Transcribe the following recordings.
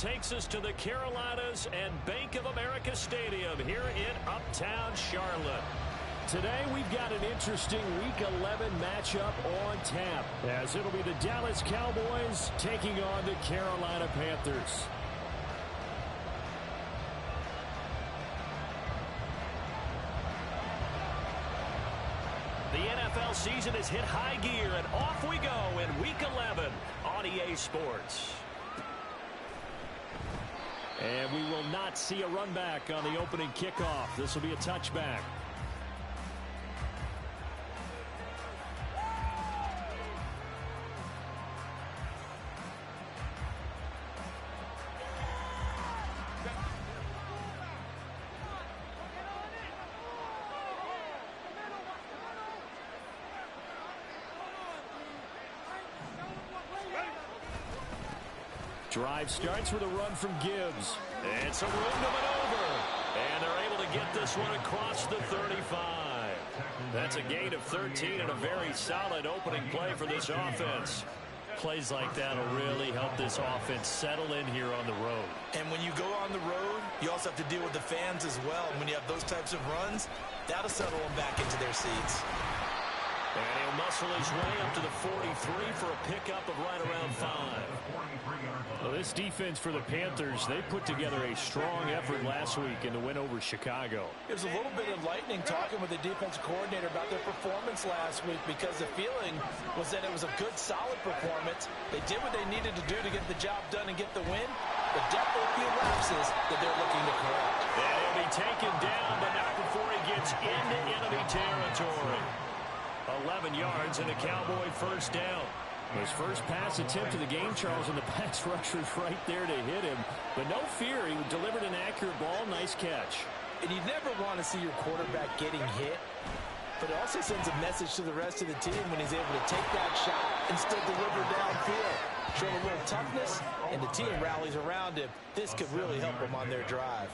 takes us to the Carolinas and Bank of America Stadium here in Uptown Charlotte. Today we've got an interesting Week 11 matchup on tap, as it'll be the Dallas Cowboys taking on the Carolina Panthers. The NFL season has hit high gear, and off we go in Week 11 on EA Sports. And we will not see a run back on the opening kickoff. This will be a touchback. Drive starts with a run from Gibbs. And some room to maneuver. And they're able to get this one across the 35. That's a gain of 13 and a very solid opening play for this offense. Plays like that will really help this offense settle in here on the road. And when you go on the road, you also have to deal with the fans as well. When you have those types of runs, that'll settle them back into their seats. And he'll muscle his way up to the 43 for a pickup of right around 5. Well, this defense for the Panthers, they put together a strong effort last week in the win over Chicago. It was a little bit enlightening talking with the defensive coordinator about their performance last week, because the feeling was that it was a good, solid performance. They did what they needed to do to get the job done and get the win, but definitely a few lapses that they're looking to correct. And he'll be taken down, but not before he gets into enemy territory. 11 yards and a Cowboy first down. His first pass attempt of the game, Charles, and the pass rusher's right there to hit him. But no fear, he delivered an accurate ball. Nice catch. And you never want to see your quarterback getting hit, but it also sends a message to the rest of the team when he's able to take that shot and still deliver downfield. Showing a little toughness, and the team rallies around him. This could really help them on their drive.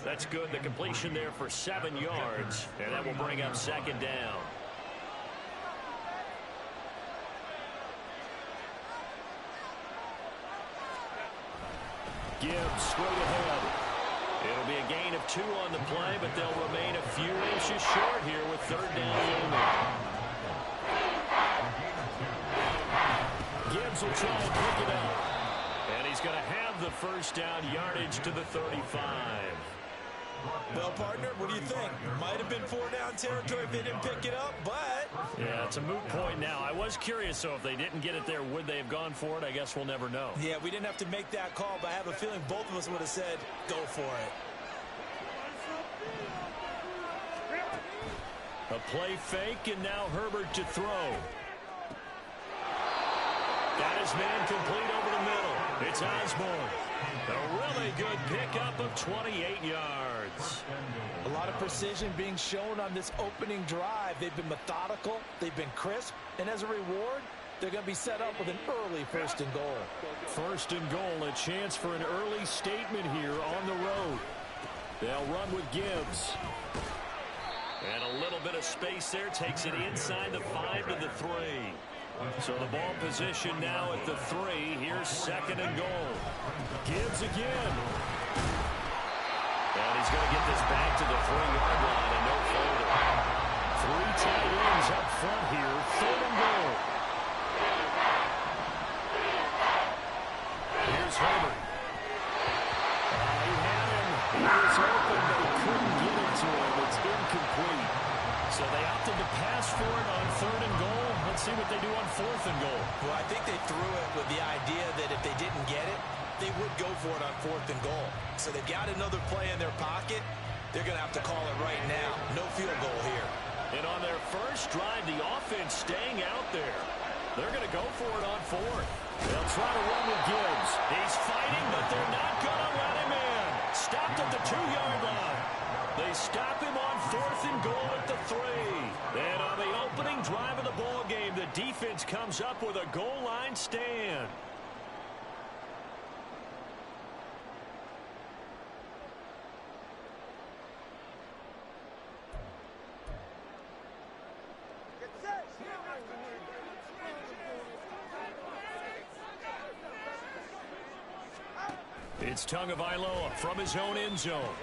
That's good. The completion there for 7 yards, and that will bring up second down. Gibbs straight ahead. It'll be a gain of 2 on the play, but they'll remain a few inches short here with third down looming. Gibbs will try and pick it up. And he's going to have the first down yardage to the 35. Well, partner, what do you think? Might have been 4-down territory if they didn't pick it up, but... Yeah, it's a moot point now. I was curious, so if they didn't get it there, would they have gone for it? I guess we'll never know. Yeah, we didn't have to make that call, but I have a feeling both of us would have said, go for it. A play fake, and now Herbert to throw. Got his man complete over the middle. It's Osborne. A really good pickup of 28 yards. A lot of precision being shown on this opening drive. They've been methodical, they've been crisp, and as a reward, they're going to be set up with an early first and goal. First and goal, a chance for an early statement here on the road. They'll run with Gibbs. And a little bit of space there, takes it inside the 5 to the 3. So the ball position now at the 3. Here's second and goal. Gibbs again. And he's going to get this back to the 3-yard line and no further. 3 tight ends up front here. Third and goal. Here's Herbert. He had him. He was open, but he couldn't get it to him. It's incomplete. So they opted to pass for it on third and goal. Let's see what they do on fourth and goal. Well, I think they threw it with the idea that if they didn't get it, they would go for it on fourth and goal. So they've got another play in their pocket. They're going to have to call it right now. No field goal here. And on their first drive, the offense staying out there. They're going to go for it on fourth. They'll try to run with Gibbs. He's fighting, but they're not going to let him in. Stopped at the 2-yard line. They stop him on fourth and goal at the 3. And on the opening drive of the ball game, the defense comes up with a goal line stand. It's Tagovailoa from his own end zone.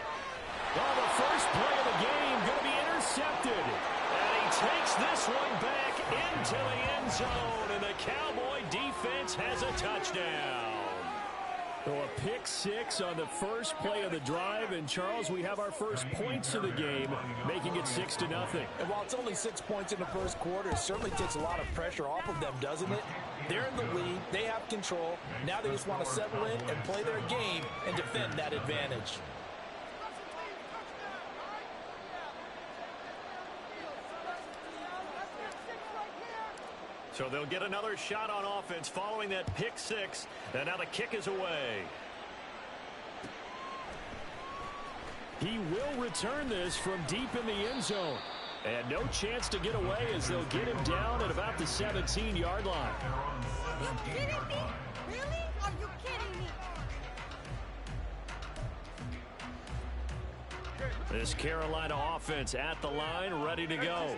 Oh, the first play of the game going to be intercepted. And he takes this one back into the end zone. And the Cowboy defense has a touchdown. So a pick six on the first play of the drive. And, Charles, we have our first points of the game, making it 6-0. And while it's only 6 points in the first quarter, it certainly takes a lot of pressure off of them, doesn't it? They're in the lead. They have control. Now they just want to settle in and play their game and defend that advantage. So they'll get another shot on offense following that pick six. And now the kick is away. He will return this from deep in the end zone. And no chance to get away as they'll get him down at about the 17-yard line. Are you kidding me? Really? Are you kidding me? This Carolina offense at the line, ready to go.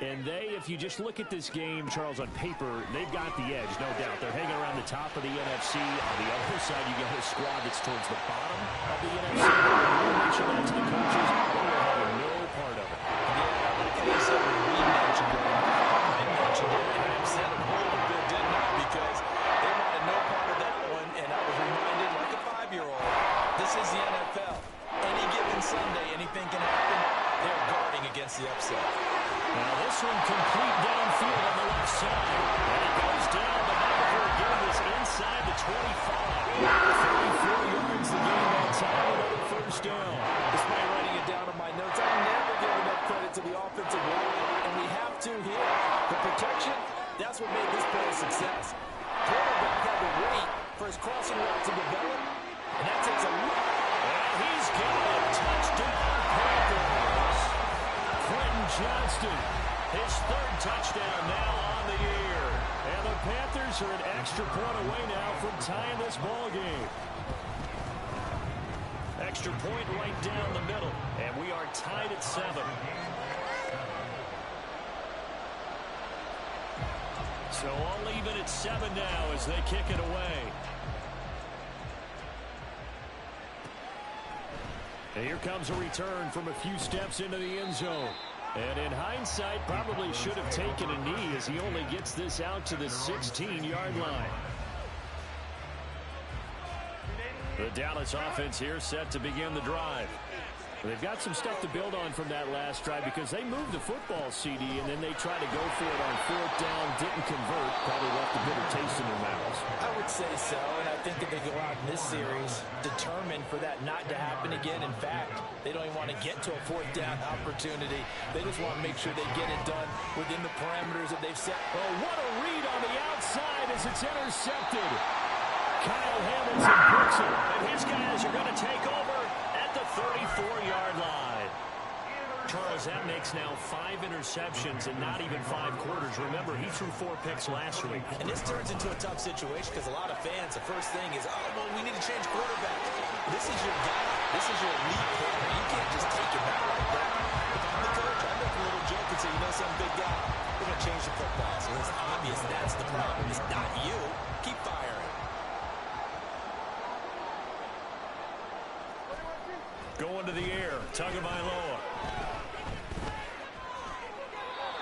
And they, if you just look at this game, Charles, on paper, they've got the edge, no doubt. They're hanging around the top of the NFC. On the other side, you got a squad that's towards the bottom of the NFC. We'll mention that to the coaches. They will have no part of it. Yeah, like I said, we mentioned it. I mentioned it, and I upset them a little bit, didn't I? Because they wanted no part of that one, and I was reminded, like a 5-year-old, this is the NFL. Any given Sunday, anything can happen. They're guarding against the upset. Now this one complete downfield on the left side. And it goes down, but Navajo getting this inside the 25. 34 yards the game that time, another first down. Despite writing it down on my notes, I never give enough credit to the offensive line, and we have to here. The protection, that's what made this play a success. Quarterback had to wait for his crossing route to develop, and that takes a lot. And he's got a touchdown, Panthers. Quentin Johnston, his third touchdown now on the year. And the Panthers are an extra point away now from tying this ball game. Extra point right down the middle. And we are tied at 7. So all even at 7 now as they kick it away. And here comes a return from a few steps into the end zone. And in hindsight, probably should have taken a knee as he only gets this out to the 16-yard line. The Dallas offense here set to begin the drive. They've got some stuff to build on from that last drive because they moved the football, CD, and then they tried to go for it on 4th down, didn't convert, probably left a bitter taste in their mouths. I would say so, and I think if they go out in this series determined for that not to happen again. In fact, they don't even want to get to a 4th down opportunity. They just want to make sure they get it done within the parameters that they've set. Oh, what a read on the outside as it's intercepted. Kyle Hamilton picks it, and his guys are going to take over at the 34-yard line. Charles, that makes now 5 interceptions in not even 5 quarters. Remember, he threw 4 picks last week. And this turns into a tough situation because a lot of fans, the first thing is, oh, well, we need to change quarterback. This is your guy. This is your elite player. You can't just take him out like that. If I'm the coach, I'd make a little joke and say, you know, some big guy, we're going to change the football. So it's obvious that's the problem. It's not you. Keep firing. Going to the air, Tagovailoa.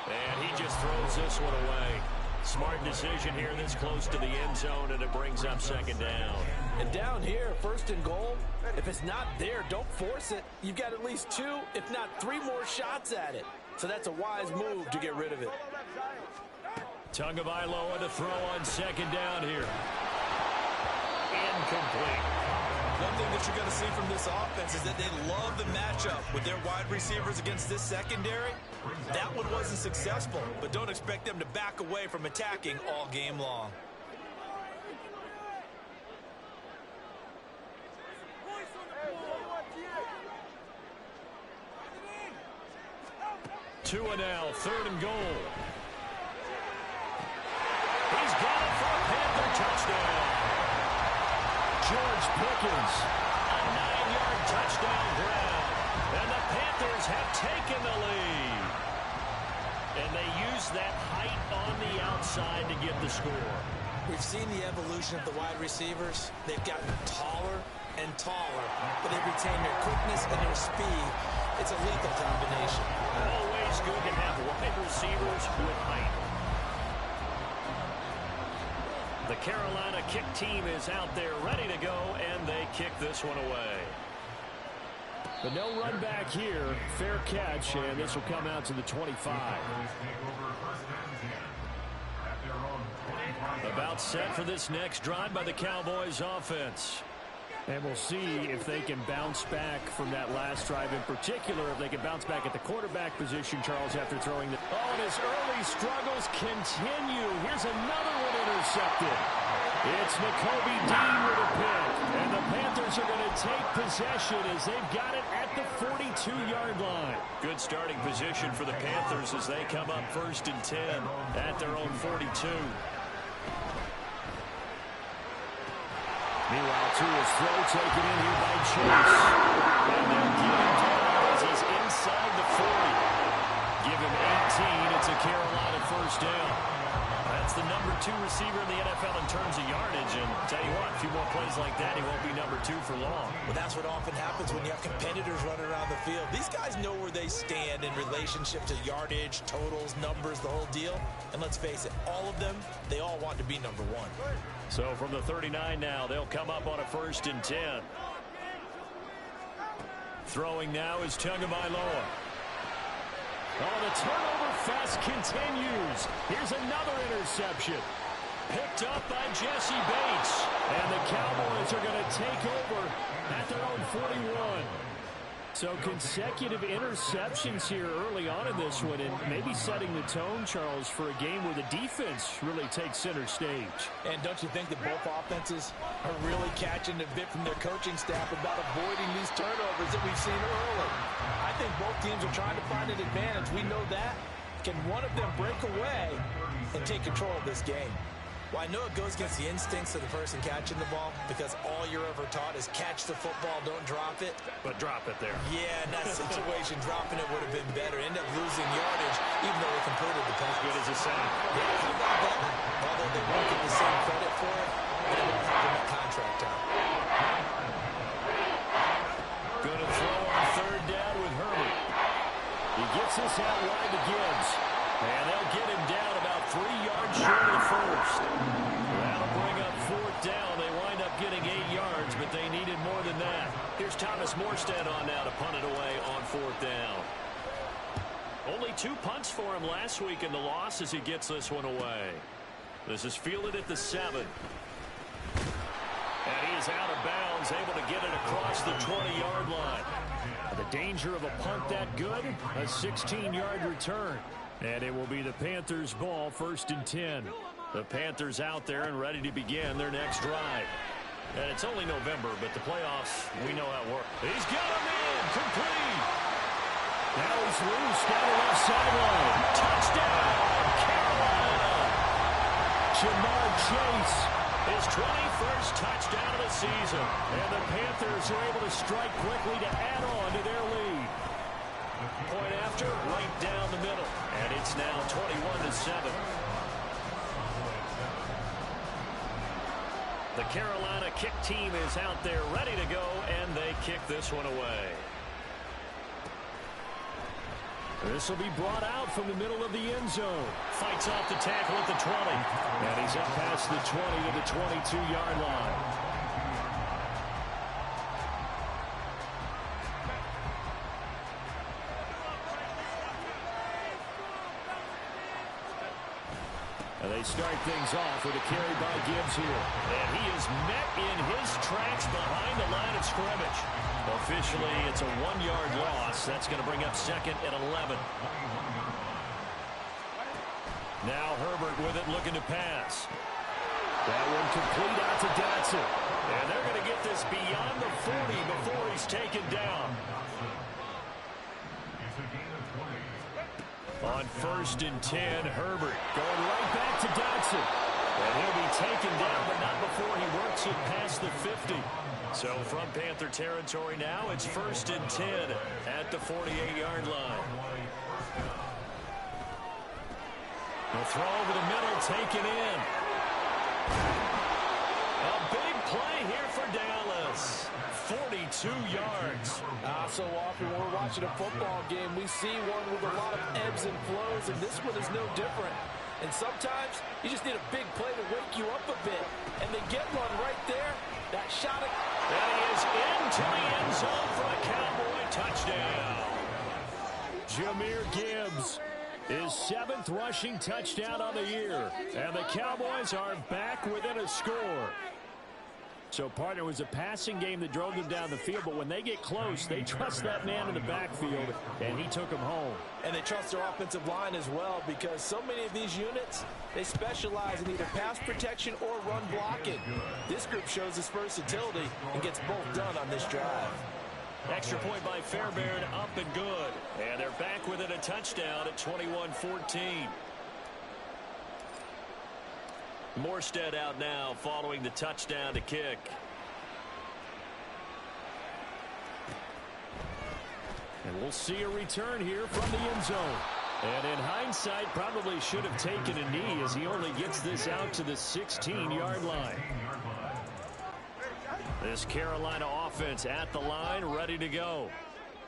And he just throws this one away. Smart decision here this close to the end zone, and it brings up 2nd down. And down here, 1st and goal, if it's not there, don't force it. You've got at least 2, if not 3 more shots at it. So that's a wise move to get rid of it. Tagovailoa to throw on 2nd down here. Incomplete. One thing that you're going to see from this offense is that they love the matchup with their wide receivers against this secondary. That one wasn't successful, but don't expect them to back away from attacking all game long. Two and now, 3rd and goal. He's got it for a Panther touchdown. George Pickens, a 9-yard touchdown grab. And the Panthers have taken the lead. And they use that height on the outside to get the score. We've seen the evolution of the wide receivers. They've gotten taller, taller, but they retain their quickness and their speed. It's a lethal combination. Always good to have wide receivers with height. The Carolina kick team is out there ready to go, and they kick this one away. But no run back here. Fair catch, and this will come out to the 25. About set for this next drive by the Cowboys offense. And we'll see if they can bounce back from that last drive in particular, if they can bounce back at the quarterback position, Charles, after throwing the... Oh, and his early struggles continue. Here's another one intercepted. It's Nakobe Dean with a pick. And the Panthers are going to take possession as they've got it at the 42-yard line. Good starting position for the Panthers as they come up 1st and 10 at their own 42. Meanwhile, to his throw, taken in here by Chase. And they'll get him down as he's inside the 40. Give him 18. It's a Carolina first down. That's the number 2 receiver in the NFL in terms of yardage. And tell you what, a few more plays like that, he won't be number 2 for long. Well, that's what often happens when you have competitors running around the field. These guys know where they stand in relationship to yardage, totals, numbers, the whole deal. And let's face it, all of them, they all want to be number 1. So from the 39 now, they'll come up on a 1st and 10. Throwing now is Tagovailoa. Oh, the turnover fest continues. Here's another interception. Picked up by Jesse Bates. And the Cowboys are going to take over at their own 41. So consecutive interceptions here early on in this one, and maybe setting the tone, Charles, for a game where the defense really takes center stage. And don't you think that both offenses are really catching a bit from their coaching staff about avoiding these turnovers that we've seen early? I think both teams are trying to find an advantage. We know that. Can one of them break away and take control of this game? Well, I know it goes against the instincts of the person catching the ball because all you're ever taught is catch the football, don't drop it. But drop it there. Yeah, in that situation, dropping it would have been better. End up losing yardage, even though they completed the pass. Good as a sack. Yeah, how about that? Although they won't get the same credit for it, they're going to help them that contract out. Going to throw on 3rd down with Herbert. He gets this out wide to Gibbs. And they'll get him down about 3 yards short of 1st. That'll bring up 4th down. They wind up getting 8 yards, but they needed more than that. Here's Thomas Morstead on now to punt it away on 4th down. Only 2 punts for him last week in the loss as he gets this one away. This is fielded at the 7. And he is out of bounds, able to get it across the 20-yard line. The danger of a punt that good, a 16-yard return. And it will be the Panthers' ball, 1st and 10. The Panthers out there and ready to begin their next drive. And it's only November, but the playoffs, we know how it works. He's got him in, complete. Now he's loose down the left sideline. Touchdown, Carolina. Jamar Chase. His 21st touchdown of the season. And the Panthers are able to strike quickly to add on to their lead. Point after, right down the middle. And it's now 21-7. The Carolina kick team is out there ready to go, and they kick this one away. This will be brought out from the middle of the end zone. Fights off the tackle at the 20. And he's up past the 20 to the 22-yard line. And they start things off with a carry by Gibbs here. And he is met in his tracks behind the line of scrimmage. Officially, it's a 1-yard loss. That's going to bring up 2nd and 11. Now Herbert with it, looking to pass. That one complete out to Dotson. And they're going to get this beyond the 40 before he's taken down. On 1st and 10, Herbert going right back to Dotson. And he'll be taken down, but not before he works it past the 50. So from Panther territory now, it's 1st and 10 at the 48-yard line. The throw over the middle, taken in. A big play here for Dallas. 4 2 yards. So often when we're watching a football game, we see one with a lot of ebbs and flows, and this one is no different. And sometimes you just need a big play to wake you up a bit. And they get one right there. That shot. And he is into the end zone for a Cowboy touchdown. Jahmyr Gibbs, his 7th rushing touchdown on the year. And the Cowboys are back within a score. So, partner, it was a passing game that drove them down the field, but when they get close, they trust that man in the backfield, and he took them home. And they trust their offensive line as well, because so many of these units, they specialize in either pass protection or run blocking. This group shows its versatility and gets both done on this drive. Extra point by Fairbairn, up and good. And they're back within a touchdown at 21-14. Morstead out now following the touchdown to kick. And we'll see a return here from the end zone. And in hindsight, probably should have taken a knee as he only gets this out to the 16-yard line. This Carolina offense at the line, ready to go.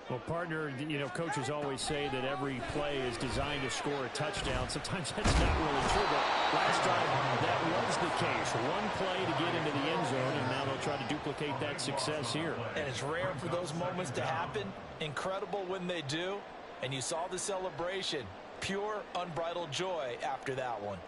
Well, partner, you know, coaches always say that every play is designed to score a touchdown. Sometimes that's not really true, but last drive that was the case. One play to get into the end zone, and now they'll try to duplicate that success here. And it's rare for those moments to happen. Incredible when they do. And you saw the celebration. Pure, unbridled joy after that one.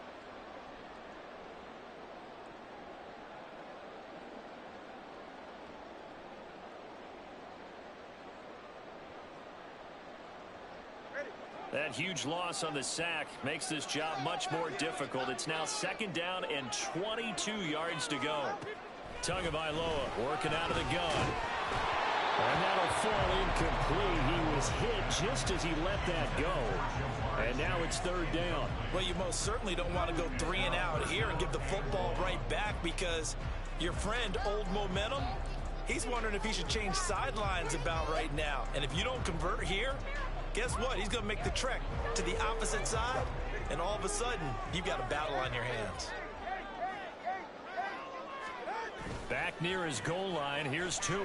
That huge loss on the sack makes this job much more difficult. It's now 2nd down and 22 yards to go. Tagovailoa working out of the gun. And that'll fall incomplete. He was hit just as he let that go. And now it's 3rd down. Well, you most certainly don't want to go 3 and out here and give the football right back, because your friend, Old Momentum, he's wondering if he should change sidelines about right now. And if you don't convert here, guess what? He's going to make the trek to the opposite side, and all of a sudden, you've got a battle on your hands. Back near his goal line, here's Tua.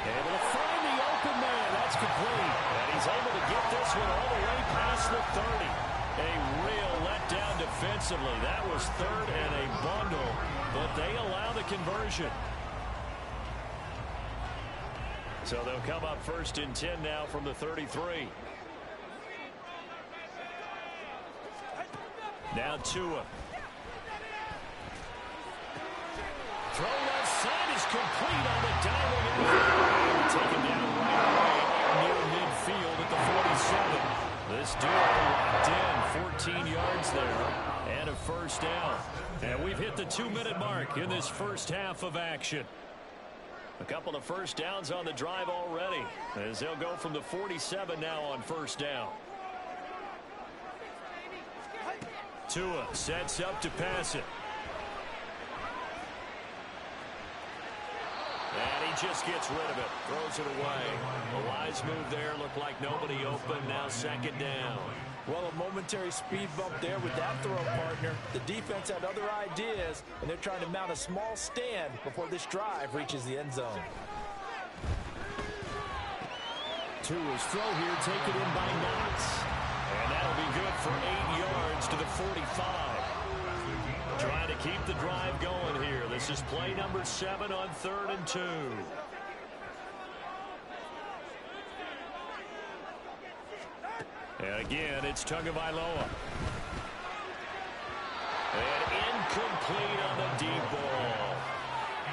Able to find the open man. That's complete. And he's able to get this one all the way past the 30. A real letdown defensively. That was 3rd and a bundle, but they allow the conversion. So they'll come up 1st and 10 now from the 33. Now Tua. Throw left side is complete on the diving effort. Taken down right away near midfield at the 47. This duo locked in, 14 yards there, and a 1st down. And we've hit the 2-minute mark in this first half of action. A couple of 1st downs on the drive already, as they'll go from the 47 now on 1st down. Tua sets up to pass it. And he just gets rid of it, throws it away. A wise move there, looked like nobody open, now 2nd down. Well, a momentary speed bump there with that throw, partner. The defense had other ideas, and they're trying to mount a small stand before this drive reaches the end zone. Tua's throw here taken in by Knox. And that'll be good for 8 yards to the 45. Trying to keep the drive going here. This is play number 7 on 3rd and 2. And again, it's Tagovailoa. And incomplete on the deep ball.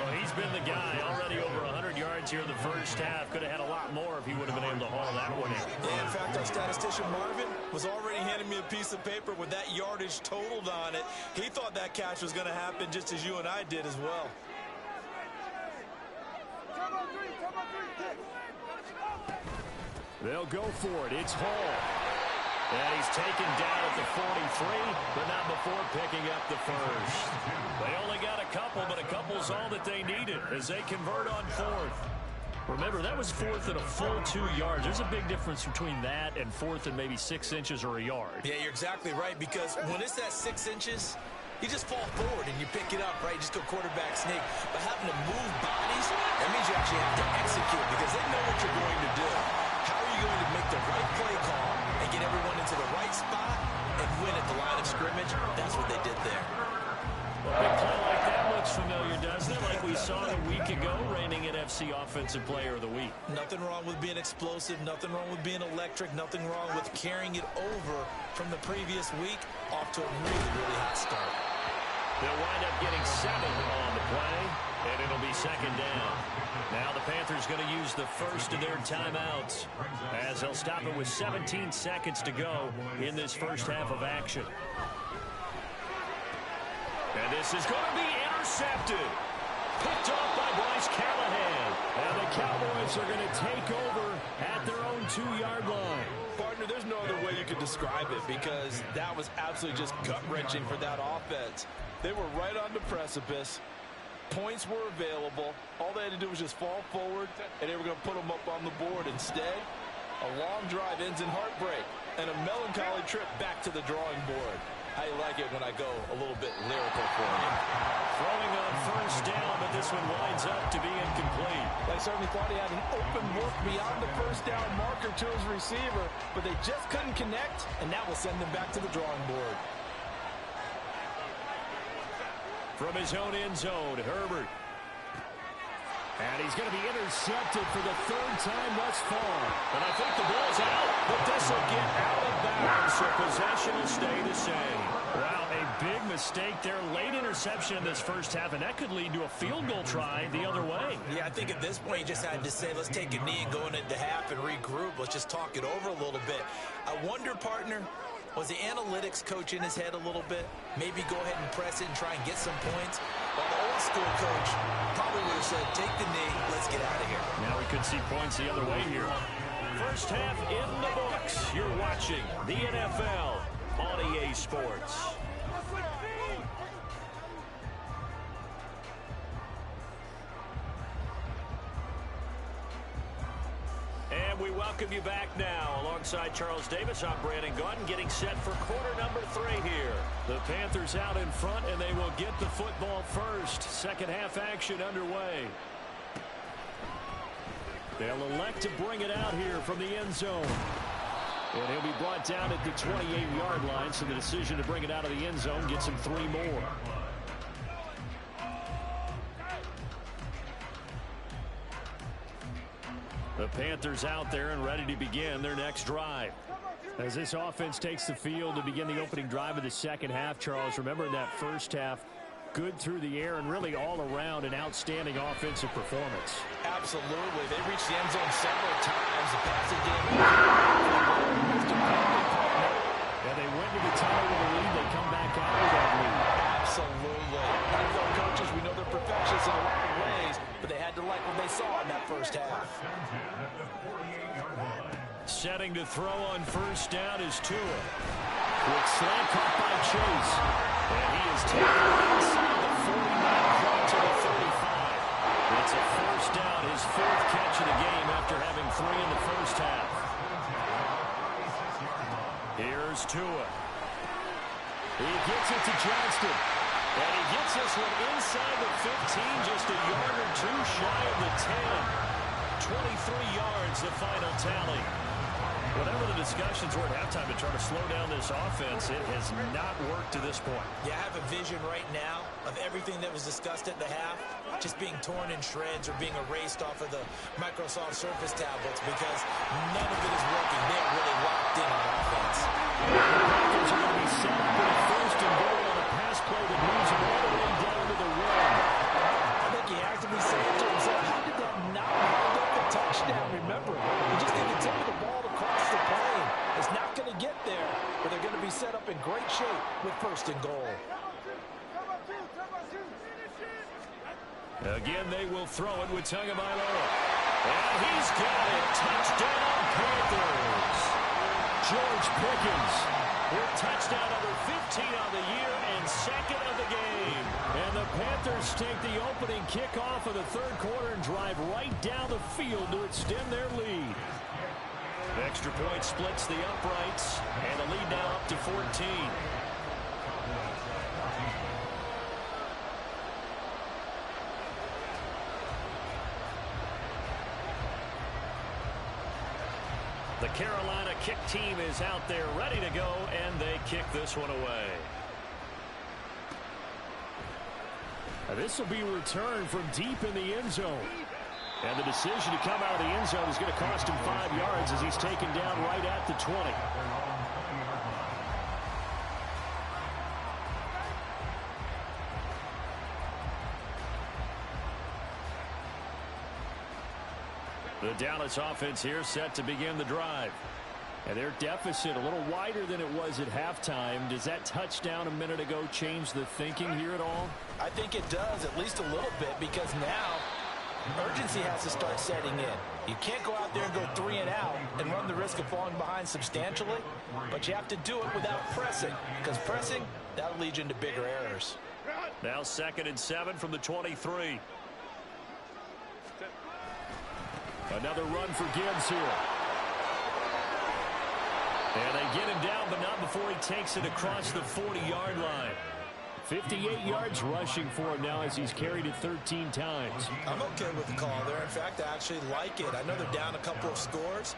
Well, he's been the guy already over 100 yards here in the first half. Could have had a lot more if he would have been able to haul that one in. Yeah, in fact, our statistician Marvin was already handing me a piece of paper with that yardage totaled on it. He thought that catch was going to happen just as you and I did as well. They'll go for it. It's Hall. And he's taken down at the 43, but not before picking up the 1st. They only got a couple, but a couple's all that they needed as they convert on 4th. Remember, that was 4th and a full 2 yards. There's a big difference between that and 4th and maybe 6 inches or a yard. Yeah, you're exactly right, because when it's that 6 inches, You just fall forward and you pick it up, right? Just go quarterback sneak. But having to move bodies, that means you actually have to execute because they know what you're going to do. How are you going to make the right play call and get everyone into the right spot and win at the line of scrimmage? That's what they did there. Well, a big play like that looks familiar, doesn't it? Like we saw a week ago, reigning NFC Offensive Player of the Week. Nothing wrong with being explosive. Nothing wrong with being electric. Nothing wrong with carrying it over from the previous week off to a really, really hot start. They'll wind up getting 7 on the play, and it'll be second down. Now the Panthers going to use the first of their timeouts as they'll stop it with 17 seconds to go in this first half of action. And this is going to be intercepted. Picked off by Bryce Callahan. And the Cowboys are going to take over at their own 2-yard line. Partner, there's no other way you could describe it because that was absolutely just gut-wrenching for that offense. They were right on the precipice. Points were available. All they had to do was just fall forward, and they were going to put them up on the board. Instead, a long drive ends in heartbreak and a melancholy trip back to the drawing board. I like it when I go a little bit lyrical for you. Throwing on first down, but this one winds up to be incomplete. They certainly thought he had an open look beyond the first down marker to his receiver, but they just couldn't connect, and that will send them back to the drawing board. From his own end zone, Herbert. And he's going to be intercepted for the 3rd time thus far. And I think the ball's out, but this will get out of bounds, so possession will stay the same. Wow, a big mistake there. Late interception in this first half, and that could lead to a field goal try the other way. Yeah, I think at this point you just had to say, let's take a knee and go into half and regroup. Let's just talk it over a little bit. I wonder, partner, was the analytics coach in his head a little bit? Maybe go ahead and press it and try and get some points? Well, the old school coach probably would have said, take the knee, let's get out of here. Now we could see points the other way here. First half in the books. You're watching the NFL on EA Sports. And we welcome you back now. Alongside Charles Davis, I'm Brandon Gaudin, getting set for quarter number 3 here. The Panthers out in front, and they will get the football first. Second half action underway. They'll elect to bring it out here from the end zone. And he'll be brought down at the 28-yard line, so the decision to bring it out of the end zone gets him 3 more. The Panthers out there and ready to begin their next drive. As this offense takes the field to begin the opening drive of the second half, Charles, remember in that first half, good through the air and really all around an outstanding offensive performance. Absolutely. They reached the end zone several times. The passing game. And they went to the tunnel with a lead. They come back out with that lead. Absolutely. NFL coaches, we know they're perfectionists in a lot of ways, but they had to like what they saw in that first half. Setting to throw on first down is Tua. Quick slant caught by Chase. And he is taken inside the 49 to the 35. It's a first down, his 4th catch of the game after having 3 in the first half. Here's Tua. He gets it to Johnston. And he gets this one inside the 15, just a yard or 2 shy of the 10. 23 yards, the final tally. Whatever the discussions were at halftime to try to slow down this offense, it has not worked to this point. Yeah, I have a vision right now of everything that was discussed at the half just being torn in shreds or being erased off of the Microsoft Surface tablets because none of it is working. They're really locked in on offense. The Packers are going to be set up in a first and goal on a pass play that moves them all the way down to the run. I think he has to be saying to himself, how did that not wind up the touchdown? Remember, he just did the tip of the ball across the plane. It's not going to get there, but they're going to be set up in great shape with first and goal. Again, they will throw it with Tagovailoa. And he's got it. Touchdown, Panthers. George Pickens with touchdown number 15 on the year and 2nd of the game. And the Panthers take the opening kickoff of the 3rd quarter and drive right down the field to extend their lead. Extra point splits the uprights, and the lead now up to 14. The Carolina kick team is out there ready to go, and they kick this one away. This will be returned from deep in the end zone. And the decision to come out of the end zone is going to cost him 5 yards as he's taken down right at the 20. The Dallas offense here set to begin the drive. And their deficit a little wider than it was at halftime. Does that touchdown a minute ago change the thinking here at all? I think it does, at least a little bit, because now urgency has to start setting in. You can't go out there and go 3 and out and run the risk of falling behind substantially, but you have to do it without pressing, because pressing, that'll lead you into bigger errors. Now 2nd and 7 from the 23. Another run for Gibbs here. And they get him down, but not before he takes it across the 40-yard line. 58 yards rushing for him now as he's carried it 13 times. I'm okay with the call there. In fact, I actually like it. I know they're down a couple of scores,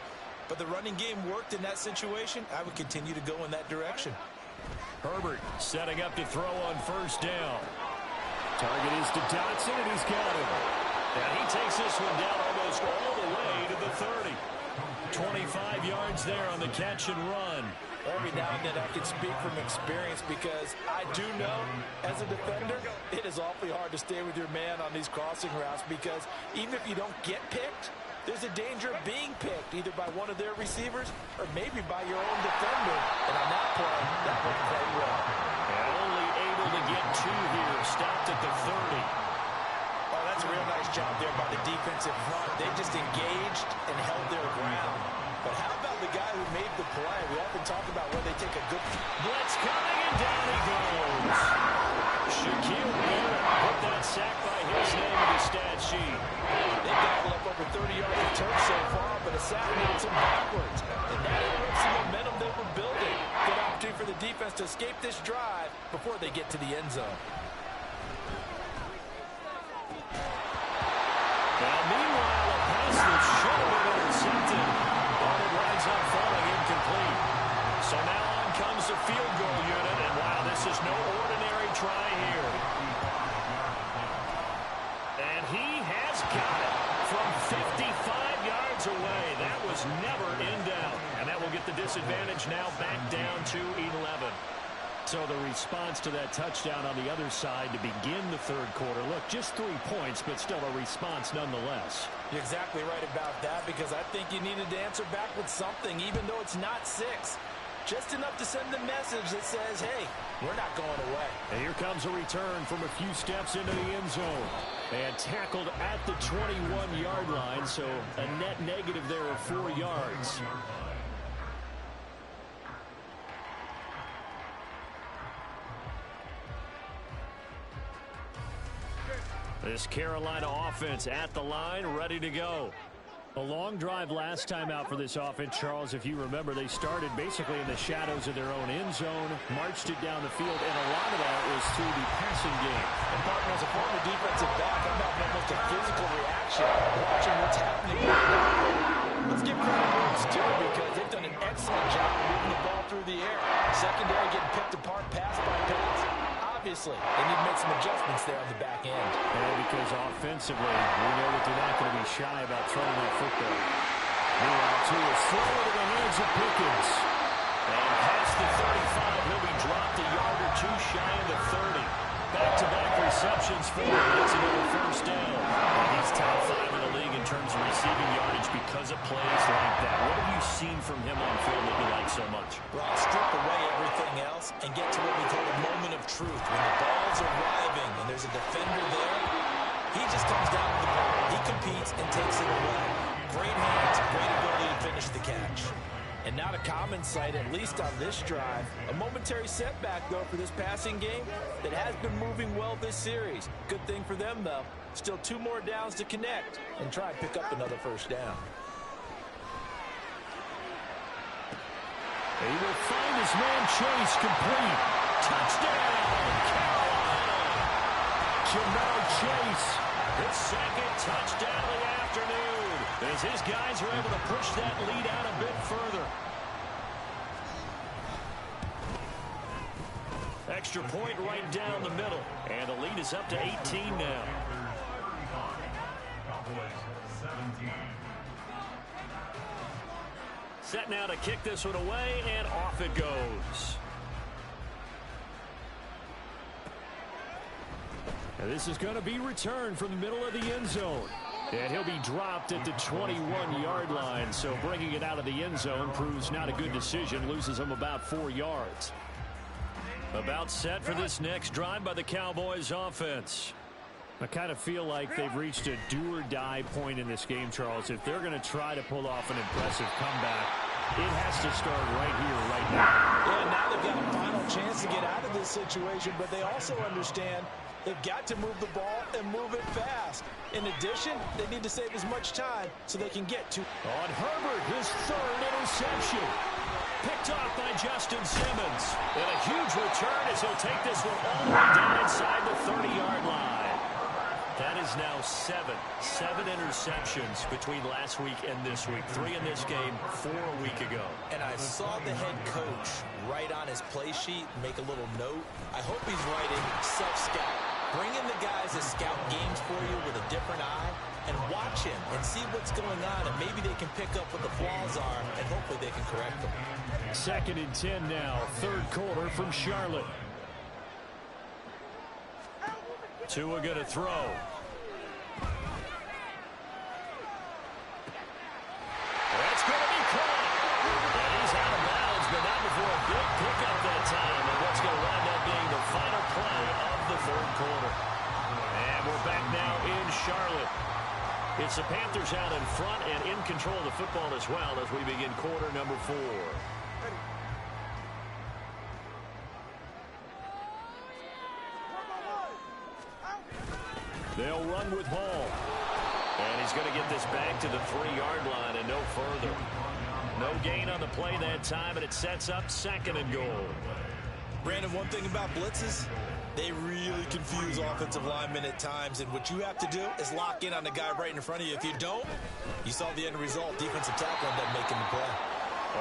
but the running game worked in that situation. I would continue to go in that direction. Herbert setting up to throw on 1st down. Target is to Dotson, and he's got him. And he takes this one down almost all the way to the 30. 25 yards there on the catch and run. Every now and then I can speak from experience because I do know as a defender it is awfully hard to stay with your man on these crossing routes because even if you don't get picked, there's a danger of being picked either by one of their receivers or maybe by your own defender. And on that play, that worked quite well. And only able to get 2 here. Stopped at the 30. Oh, that's a real nice job there by the defensive front. They just engaged and held their ground. But how about the guy who made the play? We often talk about where they take a good blitz coming, and down he goes. Shaquille Barrett put that sack by his name in the stat sheet. They've gobbled up over 30 yards of turf so far, but a sack knocks them backwards. And that interrupts the momentum they were building. Good opportunity for the defense to escape this drive before they get to the end zone. Now, meanwhile, a pass that should have been intercepted. But it winds up falling incomplete. So now on comes the field goal unit. And wow, this is no ordinary try here. And he has got it from 55 yards away. That was never in doubt. And that will get the disadvantage now back down to 11. So the response to that touchdown on the other side to begin the 3rd quarter. Look, just 3 points, but still a response nonetheless. You're exactly right about that because I think you needed to answer back with something, even though it's not 6. Just enough to send the message that says, hey, we're not going away. And here comes a return from a few steps into the end zone. And tackled at the 21-yard line, so a net negative there of 4 yards. This Carolina offense at the line, ready to go. A long drive last time out for this offense, Charles. If you remember, they started basically in the shadows of their own end zone, marched it down the field, and a lot of that was through the passing game. And partner, as a former defensive back, I'm having almost a physical reaction watching what's happening right now. Let's give credit where it's due because they've done an excellent job moving the ball through the air. Secondary getting picked apart pass by pass. Obviously, they need to make some adjustments there on the back end. Yeah, because offensively, we know that they're not going to be shy about throwing that football. Meanwhile, two is thrown into the hands of Pickens. And past the 35, he'll be dropped a yard or 2 shy of the 30. Back-to-back receptions for him. That's another 1st down. And he's top 5 in the league in terms of receiving yardage because of plays like that. What have you seen from him on film that you like so much? Well, strip away everything else and get to what we call a moment of truth. When the ball's arriving and there's a defender there, he just comes down with the ball. He competes and takes it away. Great hands, great ability to finish the catch. And not a common sight, at least on this drive. A momentary setback, though, for this passing game that has been moving well this series. Good thing for them, though. Still 2 more downs to connect and try and pick up another 1st down. He will find his man Chase complete. Touchdown, Carolina. Jamar Chase, his 2nd touchdown of the afternoon. as his guys are able to push that lead out a bit further. Extra point right down the middle. And the lead is up to 18 now. Set now to kick this one away, and off it goes. And this is going to be returned from the middle of the end zone. And he'll be dropped at the 21-yard line. So bringing it out of the end zone proves not a good decision. Loses him about 4 yards. About set for this next drive by the Cowboys offense. I kind of feel like they've reached a do-or-die point in this game, Charles. If they're going to try to pull off an impressive comeback, it has to start right here, right now. Yeah, now they've got a final chance to get out of this situation, but they also understand they've got to move the ball and move it fast. In addition, they need to save as much time so they can get to... On Herbert, his third interception. Picked off by Justin Simmons. And a huge return as he'll take this one all the way down inside the 30-yard line. That is now seven interceptions between last week and this week. 3 in this game, 4 a week ago. And I saw the head coach write on his play sheet, make a little note. I hope he's writing self-scout. Bring in the guys that scout games for you with a different eye and watch him and see what's going on, and maybe they can pick up what the flaws are, and hopefully they can correct them. 2nd and 10 now, 3rd quarter from Charlotte. Tua going to throw. That's going to be caught. And he's out of bounds, but not before a big pickup that time. And what's going to wind up being the final play of the 3rd quarter. And we're back now in Charlotte. It's the Panthers out in front and in control of the football as well as we begin quarter number 4. They'll run with Hall. And he's going to get this back to the 3-yard line and no further. No gain on the play that time, and it sets up 2nd and goal. Brandon, one thing about blitzes, they really confuse offensive linemen at times, and what you have to do is lock in on the guy right in front of you. If you don't, you saw the end result. Defensive tackle ended up making the play.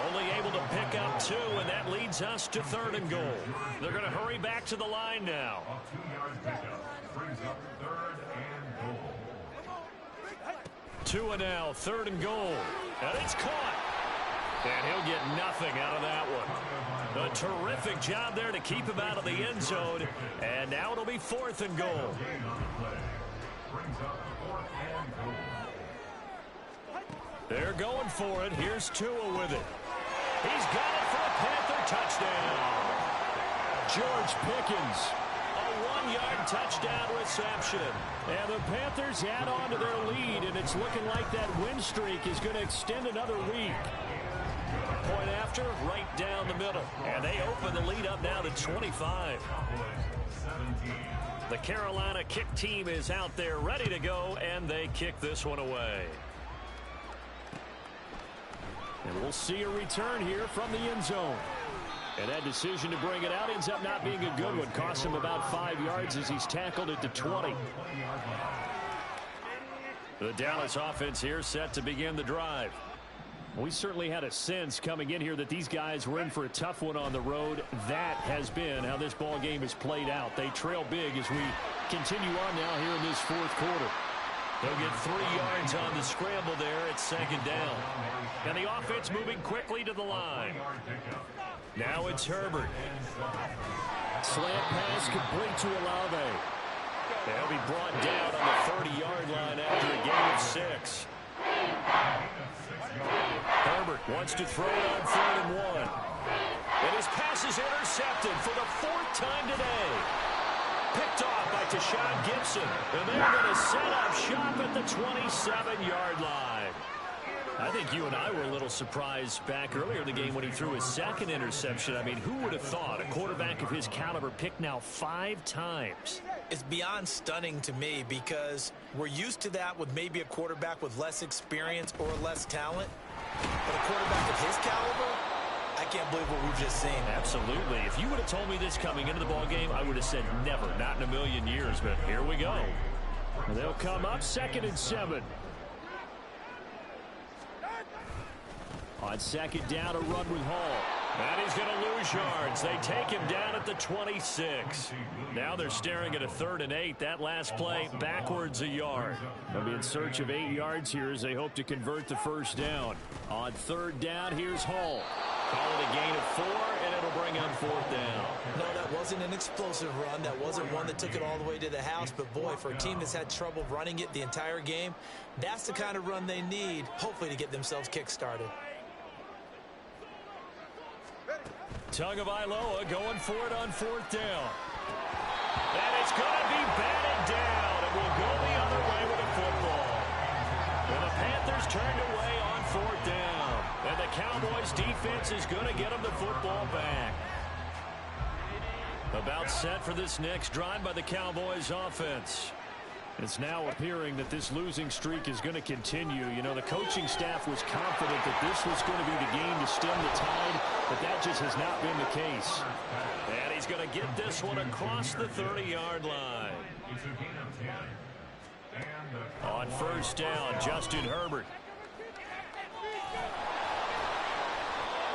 Only able to pick up 2, and that leads us to 3rd and goal. They're going to hurry back to the line now. Tua now, 3rd and goal. And it's caught. And he'll get nothing out of that one. A terrific job there to keep him out of the end zone. And now it'll be 4th and goal. They're going for it. Here's Tua with it. He's got it for a Panther touchdown. George Pickens. A 1-yard touchdown reception. And the Panthers add on to their lead, and it's looking like that win streak is going to extend another week. Point after, right down the middle. And they open the lead up now to 25. The Carolina kick team is out there ready to go, and they kick this one away. And we'll see a return here from the end zone. And that decision to bring it out ends up not being a good one. Costs him about 5 yards as he's tackled at the 20. The Dallas offense here set to begin the drive. We certainly had a sense coming in here that these guys were in for a tough one on the road. That has been how this ball game has played out. They trail big as we continue on now here in this 4th quarter. They'll get 3 yards on the scramble there at 2nd down. And the offense moving quickly to the line. Now it's Herbert. Slant pass complete to Olave. They'll be brought down on the 30-yard line after a gain of 6. Herbert wants to throw it on 3rd and 1. And his pass is intercepted for the 4th time today. Picked off by Tashawn Gibson. And they're going to set up shop at the 27-yard line. I think you and I were a little surprised back earlier in the game when he threw his 2nd interception. I mean, who would have thought a quarterback of his caliber picked now 5 times? It's beyond stunning to me because we're used to that with maybe a quarterback with less experience or less talent. But a quarterback of his caliber, I can't believe what we've just seen. Absolutely. If you would have told me this coming into the ballgame, I would have said never, not in a million years. But here we go. They'll come up 2nd and 7. On second down, a run with Hall. And he's going to lose yards. They take him down at the 26. Now they're staring at a 3rd and 8. That last play backwards a yard. They'll be in search of 8 yards here as they hope to convert the first down. On 3rd down, here's Hall. Call it a gain of 4, and it'll bring on 4th down. No, that wasn't an explosive run. That wasn't one that took it all the way to the house. But, boy, for a team that's had trouble running it the entire game, that's the kind of run they need, hopefully, to get themselves kick-started. Tagovailoa going for it on 4th down. And it's going to be batted down. It will go the other way with a football. And the Panthers turned away on 4th down. And the Cowboys defense is going to get them the football back. About set for this next drive by the Cowboys offense. It's now appearing that this losing streak is going to continue. You know, the coaching staff was confident that this was going to be the game to stem the tide, but that just has not been the case. And he's going to get this one across the 30-yard line. On 1st down, Justin Herbert.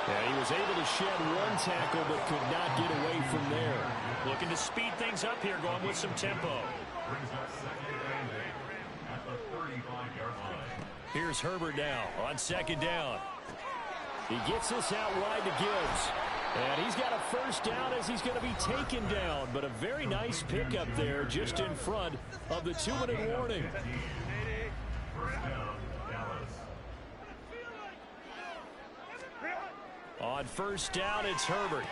Yeah, he was able to shed one tackle but could not get away from there. Looking to speed things up here, going with some tempo. Here's Herbert now on 2nd down. He gets this out wide to Gibbs. And he's got a first down as he's going to be taken down. But a very nice pickup there just in front of the 2-minute warning. On 1st down, it's Herbert.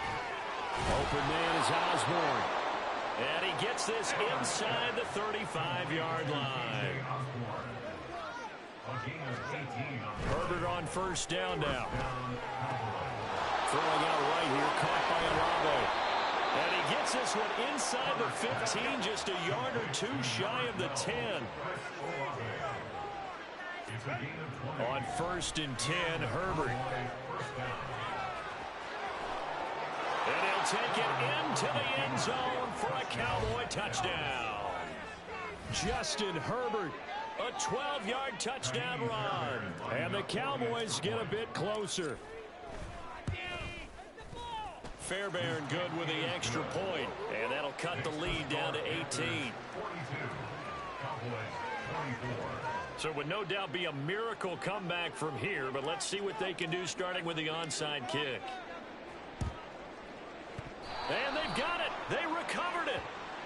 Open man is Osborne. And he gets this inside the 35-yard line. Herbert on 1st down now. Throwing out right here, caught by Olave. And he gets this one inside the 15, just a yard or 2 shy of the 10. On 1st and 10, Herbert. And he'll take it into the end zone for a Cowboy touchdown. Justin Herbert. A 12-yard touchdown run. And the Cowboys get a bit closer. Fairbairn good with the extra point. And that'll cut the lead down to 18. So it would no doubt be a miracle comeback from here, but let's see what they can do starting with the onside kick. And they've got it. They recovered it.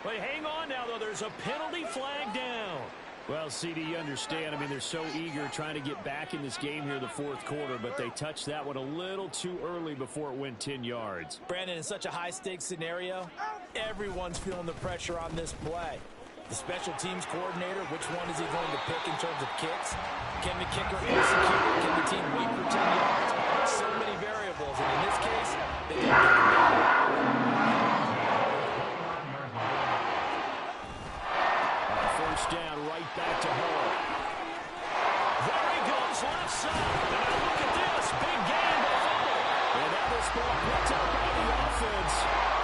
But hang on now, though. There's a penalty flag down. Well, CD, you understand. I mean, they're so eager trying to get back in this game here the 4th quarter, but they touched that one a little too early before it went 10 yards. Brandon, in such a high-stakes scenario, everyone's feeling the pressure on this play. The special teams coordinator, which one is he going to pick in terms of kicks? Can the kicker execute? Can the team wait for 10 yards? So many variables, and in this case, they didn't get it done. First down, right back to Hall. There he goes, left side. And look at this, big game by Fumble. And now this ball picked up by the offense.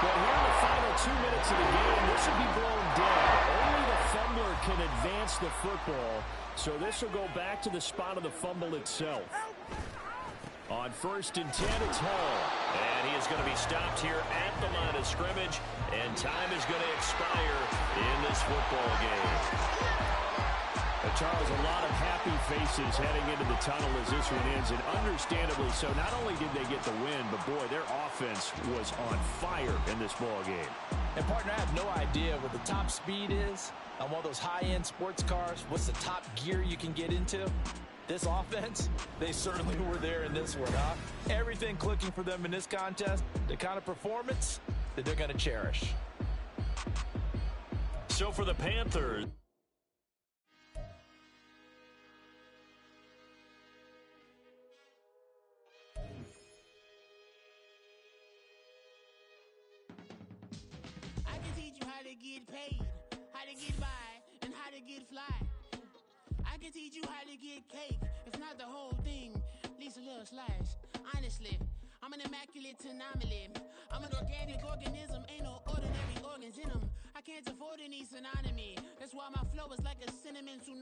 But here in the final 2 minutes of the game, this will be blown dead. Only the fumbler can advance the football. So this will go back to the spot of the fumble itself. On 1st and 10, it's Hall. And he is going to be stopped here at the line of scrimmage. And time is going to expire in this football game. Charles, a lot of happy faces heading into the tunnel as this one ends, and understandably so. Not only did they get the win, but boy, their offense was on fire in this ball game. And partner, I have no idea what the top speed is on one of those high-end sports cars. What's the top gear you can get into? This offense, they certainly were there in this one, huh? Everything clicking for them in this contest, the kind of performance that they're going to cherish. So for the Panthers, I can teach you how to get paid, how to get by, and how to get fly. I can teach you how to get cake, if not the whole thing, at least a little slice. Honestly, I'm an immaculate anomaly. I'm an organic organism, ain't no ordinary organs in them. I can't afford any synonymy. That's why my flow is like a cinnamon tsunami.